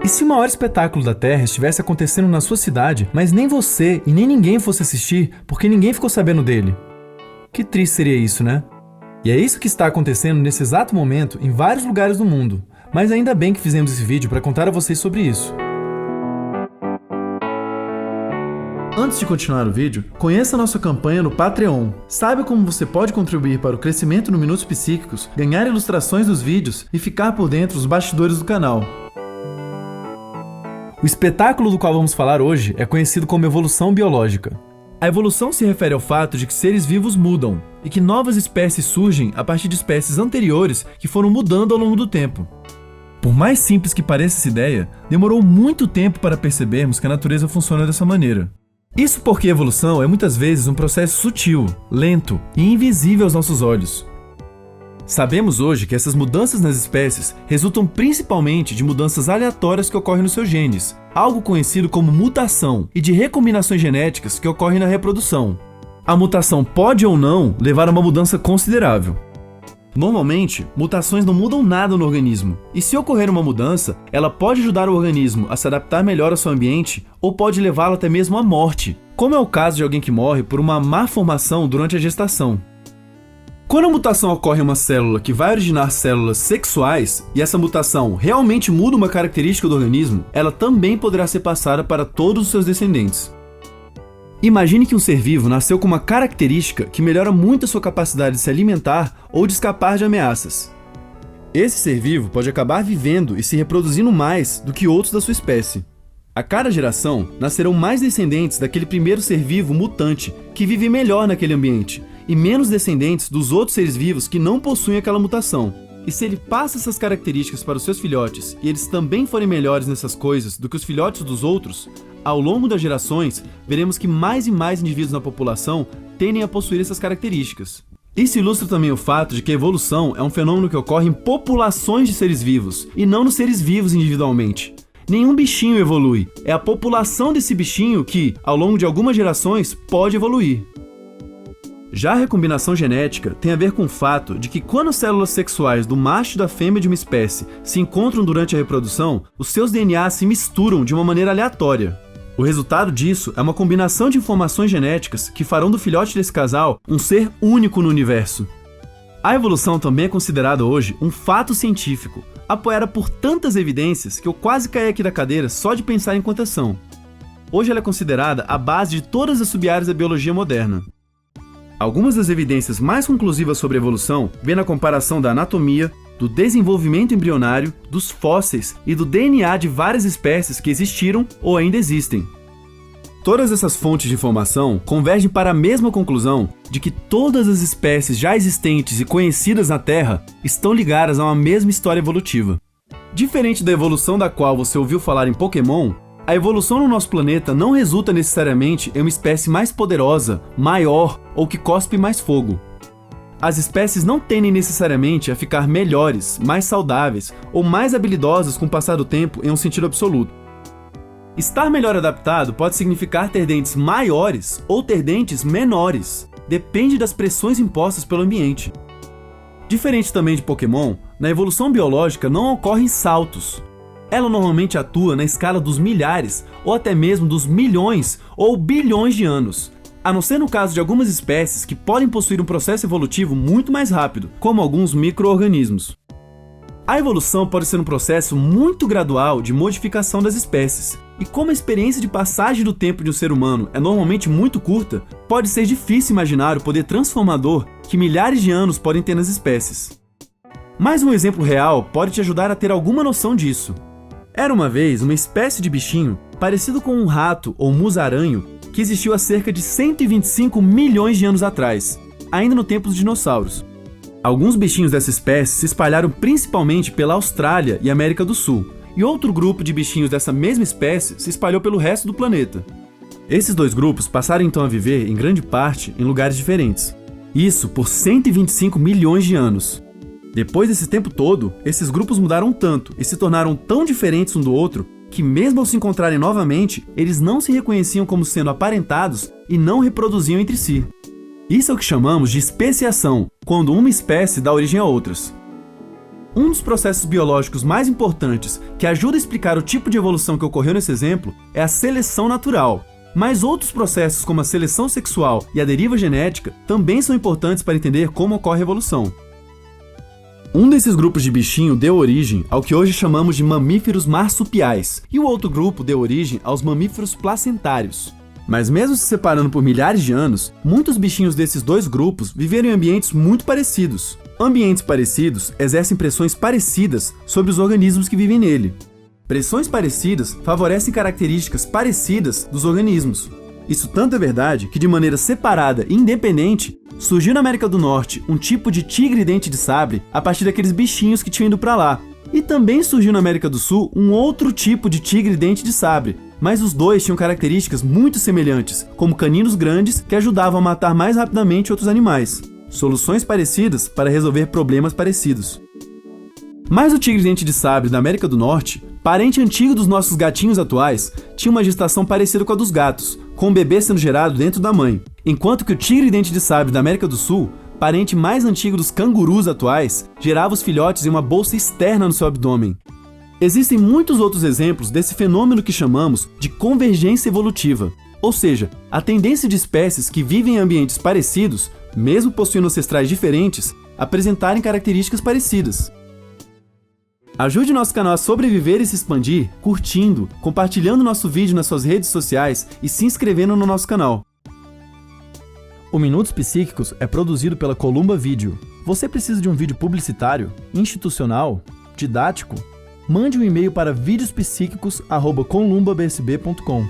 E se o maior espetáculo da Terra estivesse acontecendo na sua cidade, mas nem você e nem ninguém fosse assistir porque ninguém ficou sabendo dele? Que triste seria isso, né? E é isso que está acontecendo nesse exato momento em vários lugares do mundo. Mas ainda bem que fizemos esse vídeo para contar a vocês sobre isso. Antes de continuar o vídeo, conheça a nossa campanha no Patreon. Saiba como você pode contribuir para o crescimento no Minutos Psíquicos, ganhar ilustrações dos vídeos e ficar por dentro dos bastidores do canal. O espetáculo do qual vamos falar hoje é conhecido como evolução biológica. A evolução se refere ao fato de que seres vivos mudam e que novas espécies surgem a partir de espécies anteriores que foram mudando ao longo do tempo. Por mais simples que pareça essa ideia, demorou muito tempo para percebermos que a natureza funciona dessa maneira. Isso porque a evolução é muitas vezes um processo sutil, lento e invisível aos nossos olhos. Sabemos hoje que essas mudanças nas espécies resultam principalmente de mudanças aleatórias que ocorrem nos seus genes, algo conhecido como mutação, e de recombinações genéticas que ocorrem na reprodução. A mutação pode ou não levar a uma mudança considerável. Normalmente, mutações não mudam nada no organismo, e se ocorrer uma mudança, ela pode ajudar o organismo a se adaptar melhor ao seu ambiente ou pode levá-lo até mesmo à morte, como é o caso de alguém que morre por uma má formação durante a gestação. Quando a mutação ocorre em uma célula que vai originar células sexuais, e essa mutação realmente muda uma característica do organismo, ela também poderá ser passada para todos os seus descendentes. Imagine que um ser vivo nasceu com uma característica que melhora muito a sua capacidade de se alimentar ou de escapar de ameaças. Esse ser vivo pode acabar vivendo e se reproduzindo mais do que outros da sua espécie. A cada geração, nascerão mais descendentes daquele primeiro ser vivo mutante, que vive melhor naquele ambiente, e menos descendentes dos outros seres vivos que não possuem aquela mutação. E se ele passa essas características para os seus filhotes, e eles também forem melhores nessas coisas do que os filhotes dos outros, ao longo das gerações, veremos que mais e mais indivíduos na população tendem a possuir essas características. Isso ilustra também o fato de que a evolução é um fenômeno que ocorre em populações de seres vivos, e não nos seres vivos individualmente. Nenhum bichinho evolui, é a população desse bichinho que, ao longo de algumas gerações, pode evoluir. Já a recombinação genética tem a ver com o fato de que quando as células sexuais do macho e da fêmea de uma espécie se encontram durante a reprodução, os seus DNAs se misturam de uma maneira aleatória. O resultado disso é uma combinação de informações genéticas que farão do filhote desse casal um ser único no universo. A evolução também é considerada hoje um fato científico, apoiada por tantas evidências que eu quase caí aqui da cadeira só de pensar em quantas são. Hoje ela é considerada a base de todas as sub-áreas da biologia moderna. Algumas das evidências mais conclusivas sobre a evolução vêm na comparação da anatomia, do desenvolvimento embrionário, dos fósseis e do DNA de várias espécies que existiram ou ainda existem. Todas essas fontes de informação convergem para a mesma conclusão de que todas as espécies já existentes e conhecidas na Terra estão ligadas a uma mesma história evolutiva. Diferente da evolução da qual você ouviu falar em Pokémon, a evolução no nosso planeta não resulta necessariamente em uma espécie mais poderosa, maior ou que cospe mais fogo. As espécies não tendem necessariamente a ficar melhores, mais saudáveis ou mais habilidosas com o passar do tempo em um sentido absoluto. Estar melhor adaptado pode significar ter dentes maiores ou ter dentes menores. Depende das pressões impostas pelo ambiente. Diferente também de Pokémon, na evolução biológica não ocorrem saltos. Ela normalmente atua na escala dos milhares ou até mesmo dos milhões ou bilhões de anos, a não ser no caso de algumas espécies que podem possuir um processo evolutivo muito mais rápido, como alguns micro-organismos. A evolução pode ser um processo muito gradual de modificação das espécies, e como a experiência de passagem do tempo de um ser humano é normalmente muito curta, pode ser difícil imaginar o poder transformador que milhares de anos podem ter nas espécies. Mas um exemplo real pode te ajudar a ter alguma noção disso. Era uma vez uma espécie de bichinho parecido com um rato ou musaranho que existiu há cerca de 125 milhões de anos atrás, ainda no tempo dos dinossauros. Alguns bichinhos dessa espécie se espalharam principalmente pela Austrália e América do Sul, e outro grupo de bichinhos dessa mesma espécie se espalhou pelo resto do planeta. Esses dois grupos passaram então a viver, em grande parte, em lugares diferentes. Isso por 125 milhões de anos. Depois desse tempo todo, esses grupos mudaram tanto e se tornaram tão diferentes um do outro que mesmo ao se encontrarem novamente, eles não se reconheciam como sendo aparentados e não reproduziam entre si. Isso é o que chamamos de especiação, quando uma espécie dá origem a outras. Um dos processos biológicos mais importantes que ajuda a explicar o tipo de evolução que ocorreu nesse exemplo é a seleção natural. Mas outros processos como a seleção sexual e a deriva genética também são importantes para entender como ocorre a evolução. Um desses grupos de bichinho deu origem ao que hoje chamamos de mamíferos marsupiais, e o outro grupo deu origem aos mamíferos placentários. Mas mesmo se separando por milhares de anos, muitos bichinhos desses dois grupos viveram em ambientes muito parecidos. Ambientes parecidos exercem pressões parecidas sobre os organismos que vivem nele. Pressões parecidas favorecem características parecidas dos organismos. Isso tanto é verdade que, de maneira separada e independente, surgiu na América do Norte um tipo de tigre-dente de sabre a partir daqueles bichinhos que tinham ido para lá. E também surgiu na América do Sul um outro tipo de tigre-dente de sabre, mas os dois tinham características muito semelhantes, como caninos grandes que ajudavam a matar mais rapidamente outros animais. Soluções parecidas para resolver problemas parecidos. Mas o tigre-dente de sabre da América do Norte, parente antigo dos nossos gatinhos atuais, tinha uma gestação parecida com a dos gatos, com o bebê sendo gerado dentro da mãe. Enquanto que o tigre-dente de sabre da América do Sul, parente mais antigo dos cangurus atuais, gerava os filhotes em uma bolsa externa no seu abdômen. Existem muitos outros exemplos desse fenômeno que chamamos de convergência evolutiva, ou seja, a tendência de espécies que vivem em ambientes parecidos, mesmo possuindo ancestrais diferentes, apresentarem características parecidas. Ajude nosso canal a sobreviver e se expandir curtindo, compartilhando nosso vídeo nas suas redes sociais e se inscrevendo no nosso canal. O Minutos Psíquicos é produzido pela Columba Vídeo. Você precisa de um vídeo publicitário, institucional, didático? Mande um e-mail para videospsíquicos@columbabsb.com.